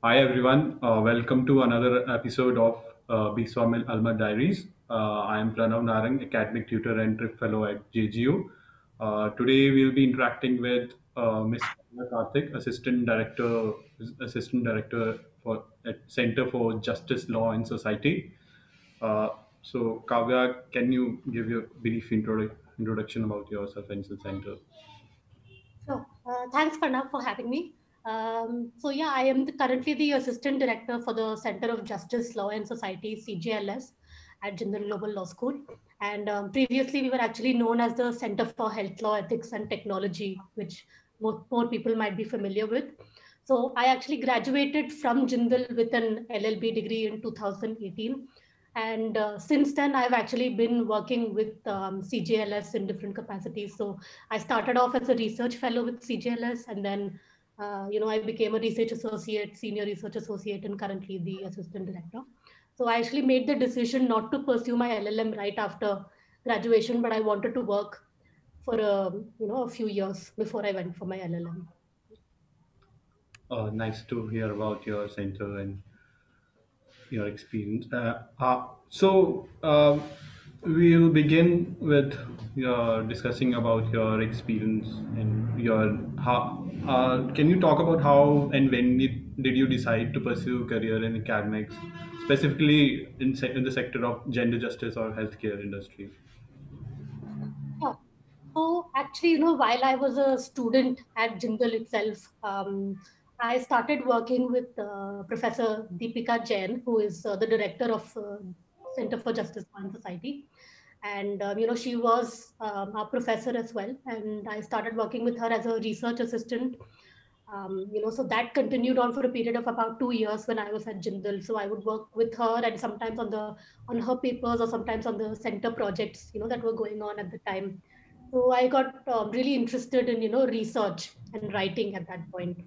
Hi everyone, welcome to another episode of Biswamil Alma Diaries. I am Pranav Narang, academic tutor and trip fellow at JGU. Today we'll be interacting with Miss Kavya Kartik, assistant director for at Center for Justice, Law and Society. Uh, so Kavya, can you give your brief introduction about yourself and the center? Sure. Thanks, Pranav, for having me. I am currently the Assistant Director for the Center of Justice, Law and Society, CJLS, at Jindal Global Law School. And previously, we were actually known as the Center for Health Law, Ethics and Technology, which more people might be familiar with. So I actually graduated from Jindal with an LL.B degree in 2018. And since then, I've actually been working with CJLS in different capacities. So I started off as a research fellow with CJLS, and then I became a research associate, senior research associate, and currently the assistant director. So I actually made the decision not to pursue my LLM right after graduation, but I wanted to work for a few years before I went for my LLM. Nice to hear about your center and your experience. So we'll begin with your discussing about your experience and your how. Can you talk about how and when did you decide to pursue career in academics, specifically in the sector of gender justice or healthcare industry? Yeah. So actually, while I was a student at Jindal itself, I started working with Professor Deepika Jain, who is the director of Center for Justice and Society. And, she was a professor as well. And I started working with her as a research assistant. So that continued on for a period of about 2 years when I was at Jindal. So I would work with her and sometimes on her papers or sometimes on the center projects, that were going on at the time. So I got really interested in, research and writing at that point.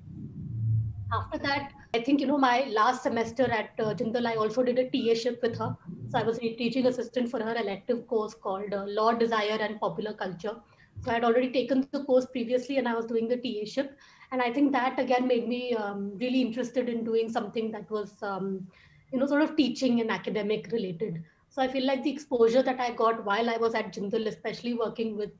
After that, I think, my last semester at Jindal, I also did a TA-ship with her. So I was a teaching assistant for her elective course called Law, Desire and Popular Culture. So I had already taken the course previously and I was doing the TA-ship. And I think that again made me really interested in doing something that was, sort of teaching and academic related. So I feel like the exposure that I got while I was at Jindal, especially working with,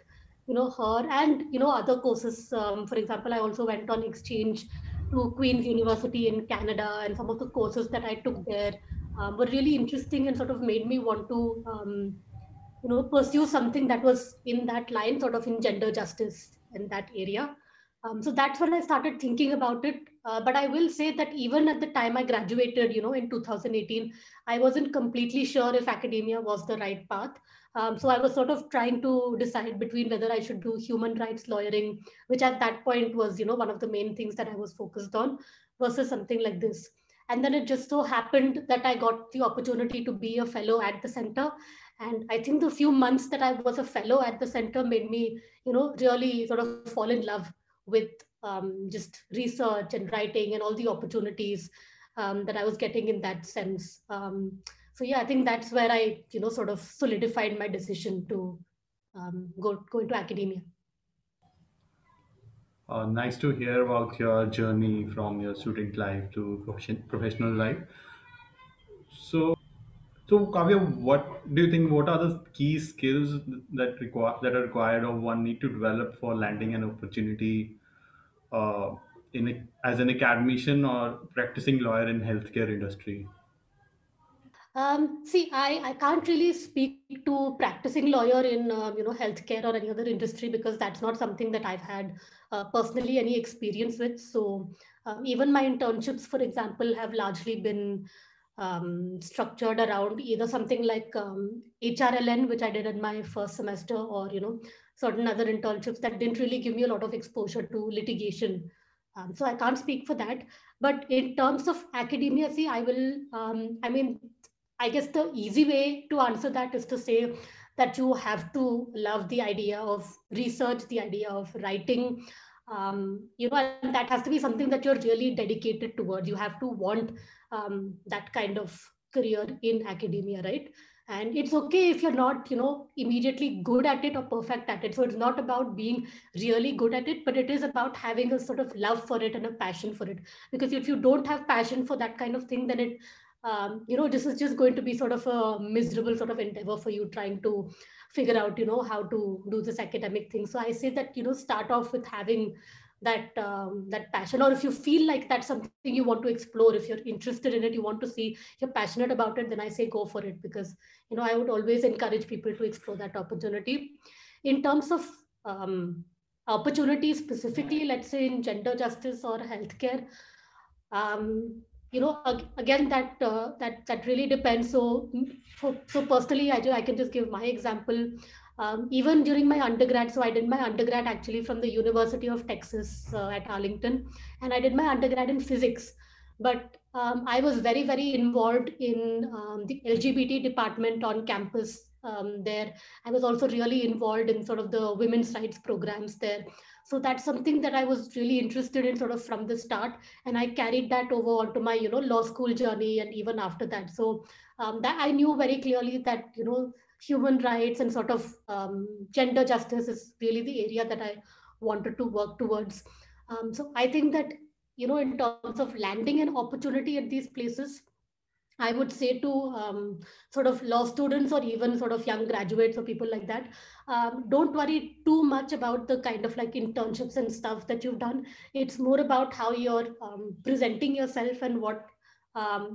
her and, other courses. For example, I also went on exchange to Queen's University in Canada, and some of the courses that I took there were really interesting and sort of made me want to, pursue something that was in that line, sort of in gender justice in that area. So that's when I started thinking about it. But I will say that even at the time I graduated, in 2018, I wasn't completely sure if academia was the right path. So I was sort of trying to decide between whether I should do human rights lawyering, which at that point was, one of the main things that I was focused on, versus something like this. And then it just so happened that I got the opportunity to be a fellow at the center. And I think the few months that I was a fellow at the center made me, really sort of fall in love with just research and writing and all the opportunities that I was getting in that sense. So yeah, I think that's where I, sort of solidified my decision to go into academia. Nice to hear about your journey from your student life to professional life. So, Kavya, what do you think? What are the key skills that are required or one need to develop for landing an opportunity uh, as an academician or practicing lawyer in healthcare industry? See, I can't really speak to practicing lawyer in healthcare or any other industry because that's not something that I've had personally any experience with. So even my internships, for example, have largely been structured around either something like HRLN, which I did in my first semester, or certain other internships that didn't really give me a lot of exposure to litigation. So I can't speak for that. But in terms of academia, see, I will. I mean, I guess the easy way to answer that is to say that you have to love the idea of research, the idea of writing, and that has to be something that you're really dedicated towards. You have to want that kind of career in academia, right? And it's okay if you're not, immediately good at it or perfect at it. So it's not about being really good at it, but it is about having a sort of love for it and a passion for it. Because if you don't have passion for that kind of thing, then this is just going to be sort of a miserable sort of endeavor for you trying to figure out, how to do this academic thing. So I say that, start off with having that passion, or if you feel like that's something you want to explore, if you're interested in it, you want to see, you're passionate about it, then I say go for it. Because I would always encourage people to explore that opportunity. In terms of opportunities specifically, let's say in gender justice or healthcare, again, that really depends. So so personally, I can just give my example. Even during my undergrad, so I did my undergrad actually from the University of Texas at Arlington, and I did my undergrad in physics. But I was very, very involved in the LGBT department on campus there. I was also really involved in sort of the women's rights programs there. So that's something that I was really interested in sort of from the start, and I carried that over onto my law school journey and even after that. So that I knew very clearly that human rights and sort of gender justice is really the area that I wanted to work towards. So I think that in terms of landing an opportunity at these places, I would say to sort of law students or even sort of young graduates or people like that, don't worry too much about the kind of like internships and stuff that you've done. It's more about how you're presenting yourself and what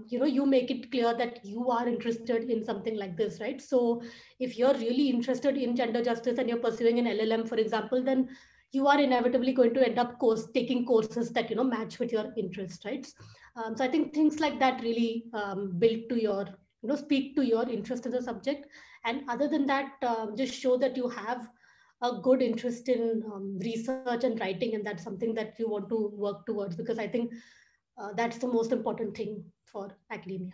you make it clear that you are interested in something like this, right? So if you're really interested in gender justice and you're pursuing an LLM, for example, then you are inevitably going to end up taking courses that match with your interest, right? So I think things like that really build to your, speak to your interest in the subject. And other than that, just show that you have a good interest in research and writing, and that's something that you want to work towards, because I think that's the most important thing for academia.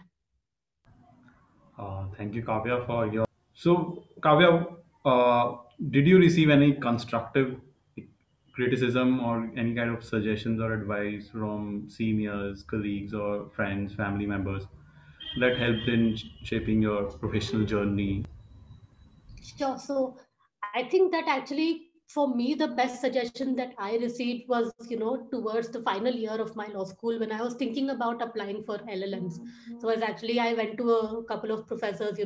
Thank you, Kavya, for your. So, Kavya, did you receive any constructive criticism or any kind of suggestions or advice from seniors, colleagues, or friends, family members that helped in shaping your professional journey? Sure. So I think that actually for me, the best suggestion that I received was, towards the final year of my law school when I was thinking about applying for LLMs. So as actually I went to a couple of professors,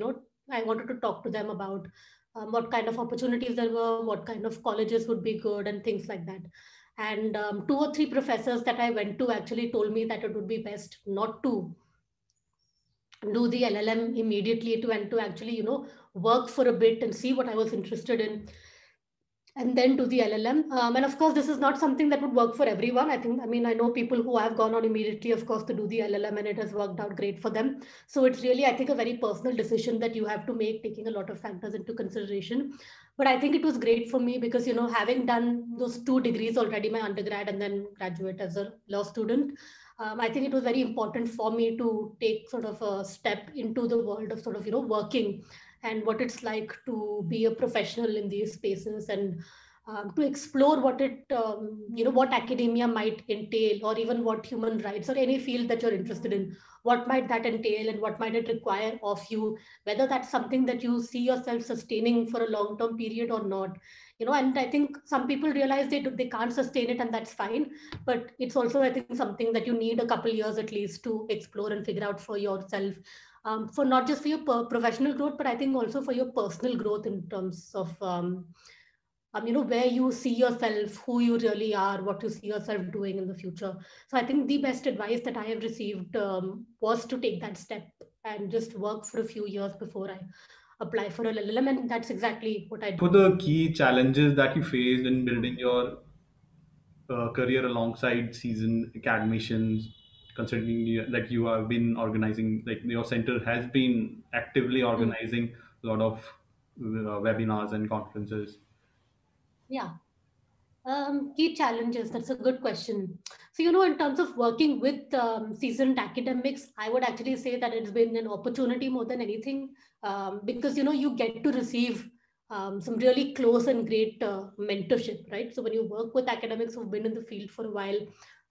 I wanted to talk to them about what kind of opportunities there were, what kind of colleges would be good, and things like that. And two or three professors that I went to actually told me that it would be best not to do the LLM immediately, to actually work for a bit and see what I was interested in, and then do the LLM. And of course, this is not something that would work for everyone. I mean, I know people who have gone on immediately, of course, to do the LLM, and it has worked out great for them. So it's really, I think, a very personal decision that you have to make, taking a lot of factors into consideration. But I think it was great for me because, having done those two degrees already, my undergrad and then graduate as a law student, I think it was very important for me to take sort of a step into the world of sort of, working and what it's like to be a professional in these spaces, and to explore what what academia might entail, or even what human rights or any field that you're interested in, what might that entail and what might it require of you, whether that's something that you see yourself sustaining for a long term period or not. And I think some people realize they can't sustain it, and that's fine. But it's also, I think, something that you need a couple years at least to explore and figure out for yourself, for not just for your professional growth, but I think also for your personal growth in terms of where you see yourself, who you really are, what you see yourself doing in the future. So I think the best advice that I have received was to take that step and just work for a few years before I apply for a LLM, and that's exactly what I did. For the key challenges that you faced in building your career alongside seasoned academicians, considering that you have been organizing, like your center has been actively Hmm. organizing a lot of webinars and conferences. Yeah. Key challenges, that's a good question. So, in terms of working with seasoned academics, I would actually say that it's been an opportunity more than anything, because, you get to receive some really close and great mentorship, right? So when you work with academics who've been in the field for a while,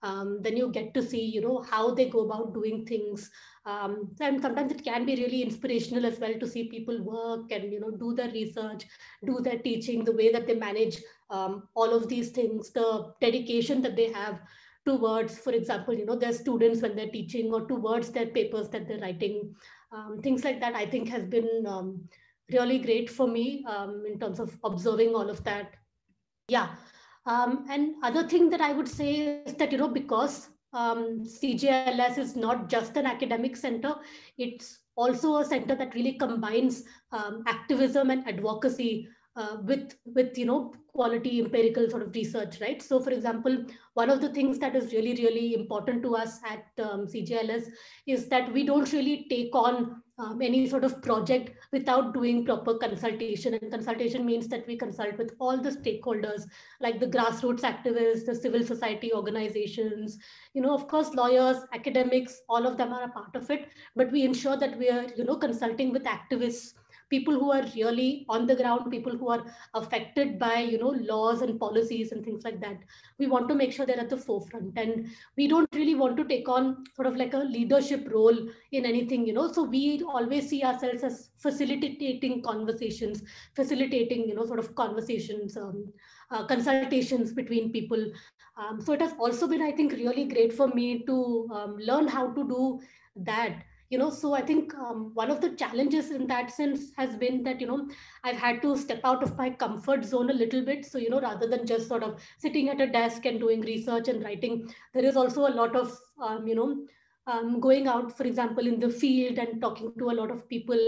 Then you get to see, how they go about doing things. And sometimes it can be really inspirational as well to see people work and, do their research, do their teaching, the way that they manage all of these things, the dedication that they have towards, for example, their students when they're teaching, or towards their papers that they're writing. Things like that, I think, has been really great for me in terms of observing all of that. Yeah. And other thing that I would say is that, because CJLS is not just an academic center, it's also a center that really combines activism and advocacy with quality empirical sort of research, right? So, for example, one of the things that is really really important to us at CJLS is that we don't really take on any sort of project without doing proper consultation. And consultation means that we consult with all the stakeholders, like the grassroots activists, the civil society organizations, of course, lawyers, academics, all of them are a part of it. But we ensure that we are, consulting with activists, people who are really on the ground, people who are affected by, laws and policies and things like that. We want to make sure they're at the forefront. And we don't really want to take on sort of like a leadership role in anything, so we always see ourselves as facilitating conversations, facilitating, sort of conversations, consultations between people. So it has also been, I think, really great for me to learn how to do that. So I think one of the challenges in that sense has been that, I've had to step out of my comfort zone a little bit. So, rather than just sort of sitting at a desk and doing research and writing, there is also a lot of, going out, for example, in the field and talking to a lot of people.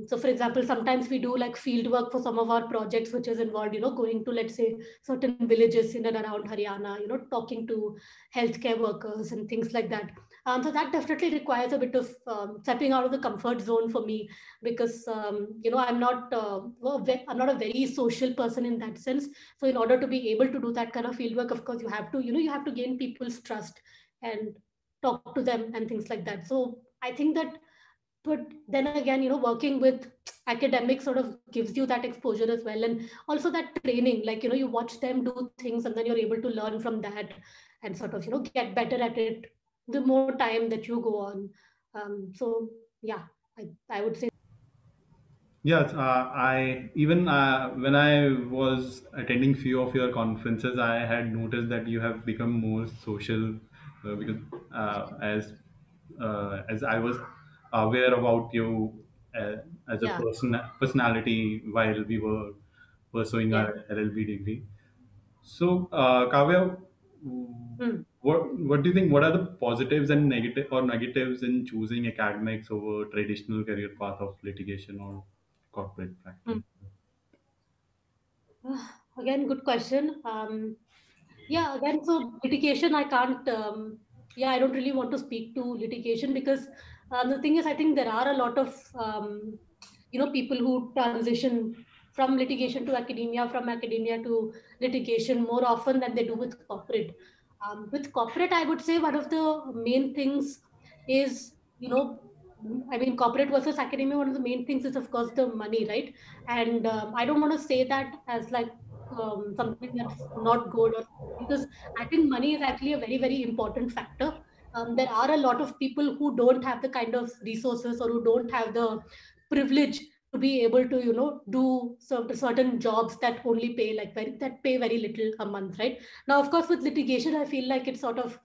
So, for example, sometimes we do like field work for some of our projects, which is involved, going to, let's say, certain villages in and around Haryana, talking to healthcare workers and things like that. So that definitely requires a bit of stepping out of the comfort zone for me, because I'm not a very social person in that sense. So in order to be able to do that kind of field work, of course, you have to gain people's trust and talk to them and things like that. So I think that, but then again, working with academics sort of gives you that exposure as well, and also that training, like, you watch them do things and then you're able to learn from that and sort of, get better at it the more time that you go on. So yeah, I would say. Yes, I even when I was attending few of your conferences, I had noticed that you have become more social because as I was aware about you uh, as a Yeah. personality while we were pursuing Yeah. our LL.B degree. So, Kavya, Hmm. what do you think? What are the positives and negatives in choosing academics over traditional career path of litigation or corporate practice? Hmm. Again, good question. Yeah, again, so litigation, I can't, yeah, I don't really want to speak to litigation, because the thing is, I think there are a lot of, people who transition from litigation to academia, from academia to litigation more often than they do with corporate. With corporate, I would say one of the main things is, I mean, corporate versus academia, one of the main things is, of course, the money, right? And I don't want to say that as like something that's not good, or because I think money is actually a very, very important factor. There are a lot of people who don't have the kind of resources, or who don't have the privilege to be able to, do certain jobs that only pay like that pay very little a month, right? Now, of course, with litigation, I feel like it's sort of,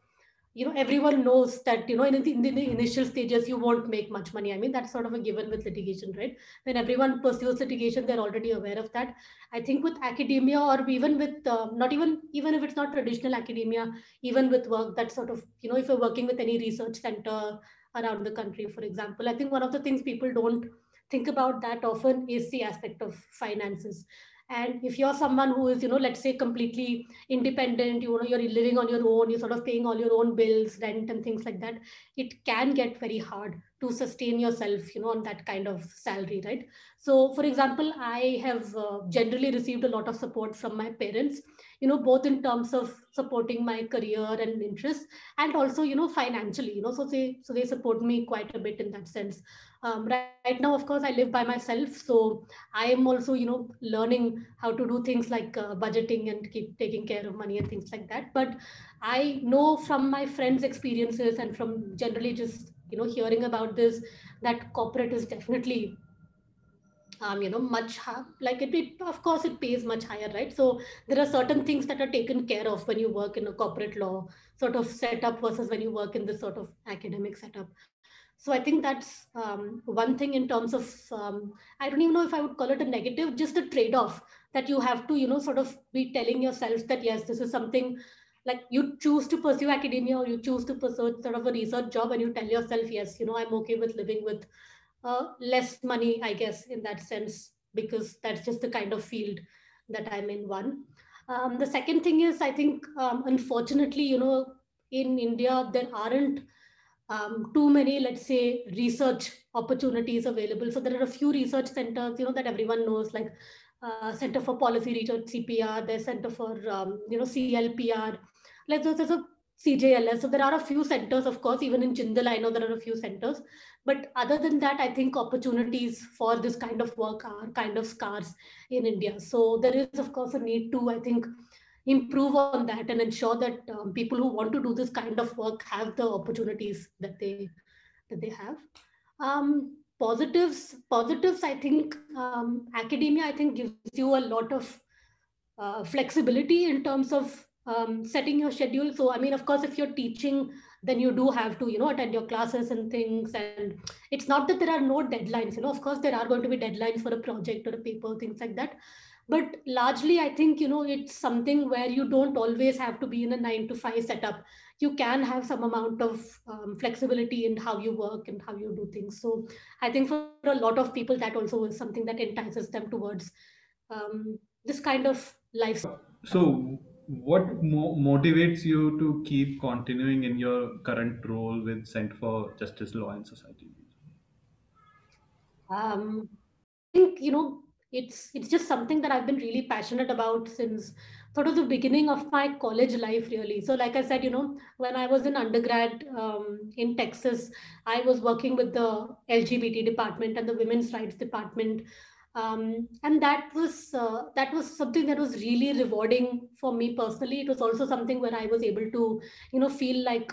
everyone knows that, in the initial stages you won't make much money. I mean, that's sort of a given with litigation, right? When everyone pursues litigation, they're already aware of that. I think with academia, or even with not even if it's not traditional academia, even with work that sort of, if you're working with any research center around the country, for example, I think one of the things people don't think about that often is the aspect of finances. And if you're someone who is, let's say, completely independent, you're living on your own, you're sort of paying all your own bills, rent and things like that, it can get very hard to sustain yourself, on that kind of salary, right? So, for example, I have generally received a lot of support from my parents, both in terms of supporting my career and interests, and also, financially, so they support me quite a bit in that sense. Right now, of course, I live by myself, so I am also, learning how to do things like budgeting and keep taking care of money and things like that. But I know from my friends' experiences and from generally just hearing about this, that corporate is definitely like it of course it pays much higher, right? So there are certain things that are taken care of when you work in a corporate law sort of setup versus when you work in this sort of academic setup. So I think that's one thing in terms of I don't even know if I would call it a negative, just a trade-off that you have to sort of be telling yourself that yes, this is something, like you choose to pursue academia or you choose to pursue sort of a research job, and you tell yourself yes, I'm okay with living with less money, I guess, in that sense, because that's just the kind of field that I'm in. One. The second thing is, I think, unfortunately, in India, there aren't too many, let's say, research opportunities available. So there are a few research centers, that everyone knows, like Center for Policy Research, CPR, there's Center for, CLPR, like there's a CJLS. So there are a few centers, of course, even in Jindal, I know there are a few centers. But other than that, I think opportunities for this kind of work are kind of scarce in India. So there is, of course, a need to, I think, improve on that and ensure that people who want to do this kind of work have the opportunities that they have. Positives. I think academia, I think, gives you a lot of flexibility in terms of setting your schedule. So, I mean, of course, if you're teaching, then you do have to, attend your classes and things. And it's not that there are no deadlines. Of course, there are going to be deadlines for a project or a paper, things like that. But largely, I think, it's something where you don't always have to be in a 9 to 5 setup. You can have some amount of flexibility in how you work and how you do things. So, I think for a lot of people, that also is something that entices them towards this kind of lifestyle. So, what motivates you to keep continuing in your current role with Center for Justice, Law, and Society? I think it's just something that I've been really passionate about since sort of the beginning of my college life, really. So, like I said, when I was in undergrad in Texas, I was working with the LGBT department and the women's rights department, and that was something that was really rewarding for me personally. It was also something where I was able to feel like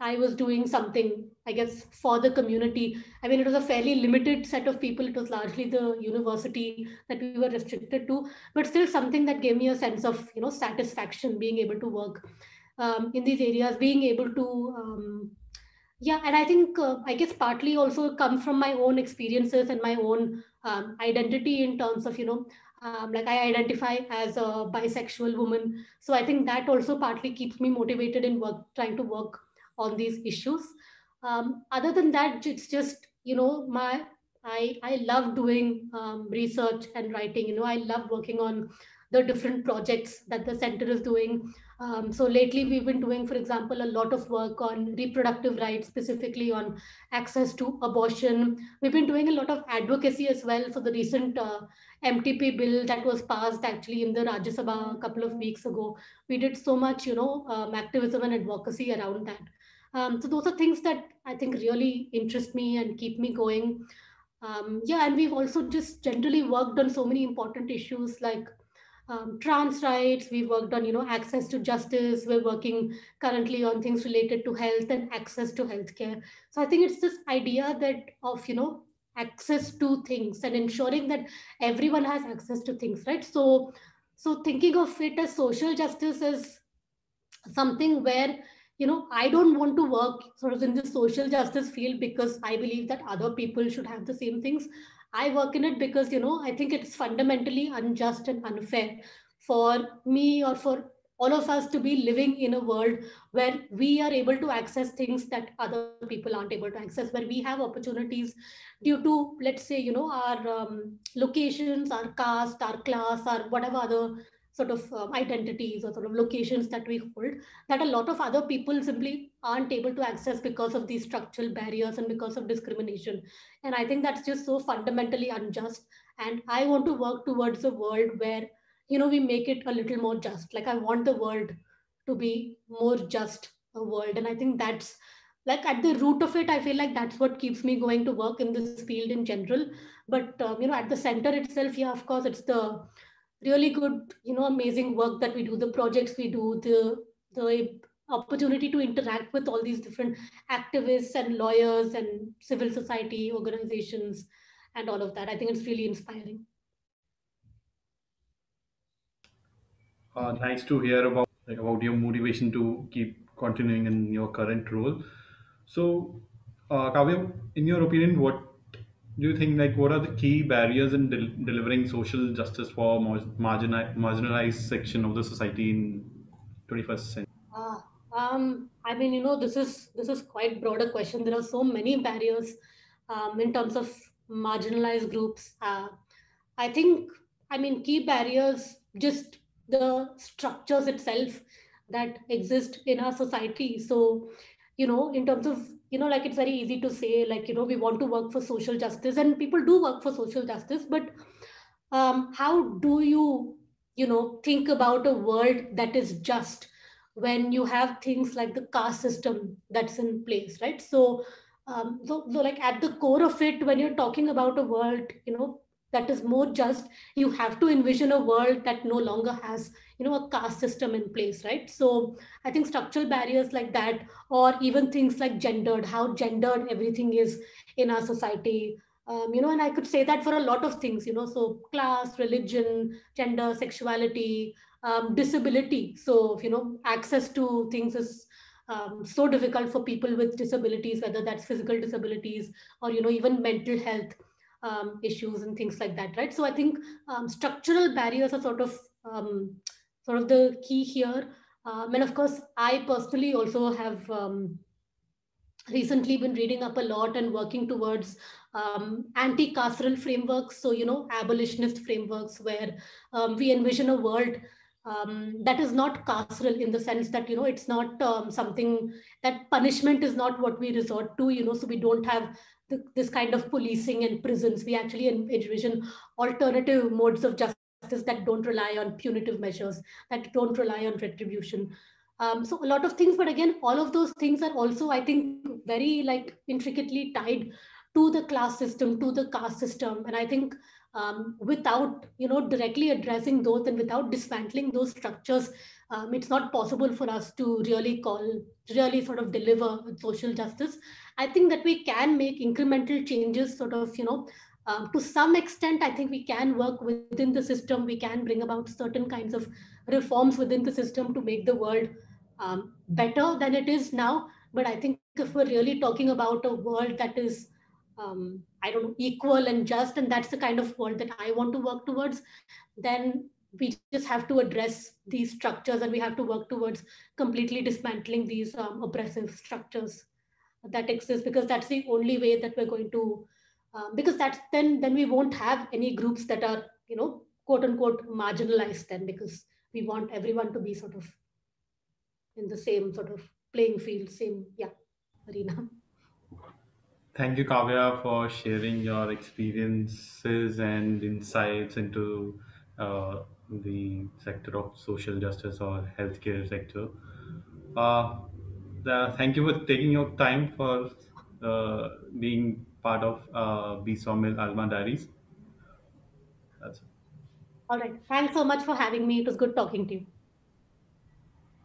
I was doing something, I guess, for the community. I mean, it was a fairly limited set of people. It was largely the university that we were restricted to, but still something that gave me a sense of, satisfaction being able to work in these areas, being able to, yeah, and I think, I guess, partly also come from my own experiences and my own identity in terms of, like I identify as a bisexual woman. So I think that also partly keeps me motivated in trying to work on these issues. Other than that, it's just my I love doing research and writing. I love working on the different projects that the center is doing. So lately, we've been doing, for example, a lot of work on reproductive rights, specifically on access to abortion. We've been doing a lot of advocacy as well. So the recent MTP bill that was passed actually in the Rajya Sabha a couple of weeks ago, we did so much, activism and advocacy around that. So those are things that I think really interest me and keep me going. Yeah, and we've also just generally worked on so many important issues like trans rights. We've worked on access to justice. We're working currently on things related to health and access to healthcare. So I think it's this idea that of access to things and ensuring that everyone has access to things, right? So thinking of it as social justice as something where I don't want to work sort of in the social justice field because I believe that other people should have the same things. I work in it because I think it's fundamentally unjust and unfair for me or for all of us to be living in a world where we are able to access things that other people aren't able to access, where we have opportunities due to, let's say, our locations, our caste, our class, or whatever other sort of identities or sort of locations that we hold, that a lot of other people simply aren't able to access because of these structural barriers and because of discrimination. And I think that's just so fundamentally unjust. And I want to work towards a world where we make it a little more just. Like I want the world to be more just a world. And I think that's like at the root of it, I feel like that's what keeps me going to work in this field in general. But at the center itself, yeah, of course, it's the really good amazing work that we do, the projects we do, the opportunity to interact with all these different activists and lawyers and civil society organizations and all of that. I think it's really inspiring. Nice to hear about your motivation to keep continuing in your current role. So, Kavya, in your opinion, what do you think? Like, what are the key barriers in delivering social justice for marginalized section of the society in 21st century? Ah, I mean, this is quite broader question. There are so many barriers in terms of marginalized groups. I think, I mean, key barriers, just the structures itself that exist in our society. So, in terms of, like it's very easy to say, like, we want to work for social justice, and people do work for social justice, but how do you, think about a world that is just when you have things like the caste system that's in place, right? So like at the core of it, when you're talking about a world, that is more just, you have to envision a world that no longer has, a caste system in place, right? So I think structural barriers like that, or even things like gendered, how gendered everything is in our society, and I could say that for a lot of things, so class, religion, gender, sexuality, disability. So, access to things is so difficult for people with disabilities, whether that's physical disabilities or, even mental health issues and things like that, right? So I think structural barriers are sort of the key here. And of course, I personally also have recently been reading up a lot and working towards anti-carceral frameworks, so abolitionist frameworks where we envision a world that is not carceral, in the sense that it's not something that punishment is not what we resort to, so we don't have this kind of policing and prisons. We actually envision alternative modes of justice that don't rely on punitive measures, that don't rely on retribution. So a lot of things, but again, all of those things are also, I think, very like intricately tied to the class system, to the caste system. And I think without directly addressing those and without dismantling those structures, it's not possible for us to really sort of deliver social justice. I think that we can make incremental changes, sort of, to some extent. I think we can work within the system. We can bring about certain kinds of reforms within the system to make the world better than it is now. But I think if we're really talking about a world that is, I don't know, equal and just, and that's the kind of world that I want to work towards, then we just have to address these structures, and we have to work towards completely dismantling these oppressive structures that exist, because that's the only way that we're going to, because that's then we won't have any groups that are, quote unquote marginalized, then, because we want everyone to be sort of in the same sort of playing field, same, yeah, arena. Thank you, Kavya, for sharing your experiences and insights into the sector of social justice or healthcare sector. Uh, Thank you for taking your time for being part of Biswamil Alma Diaries. That's it. All right. Thanks so much for having me. It was good talking to you.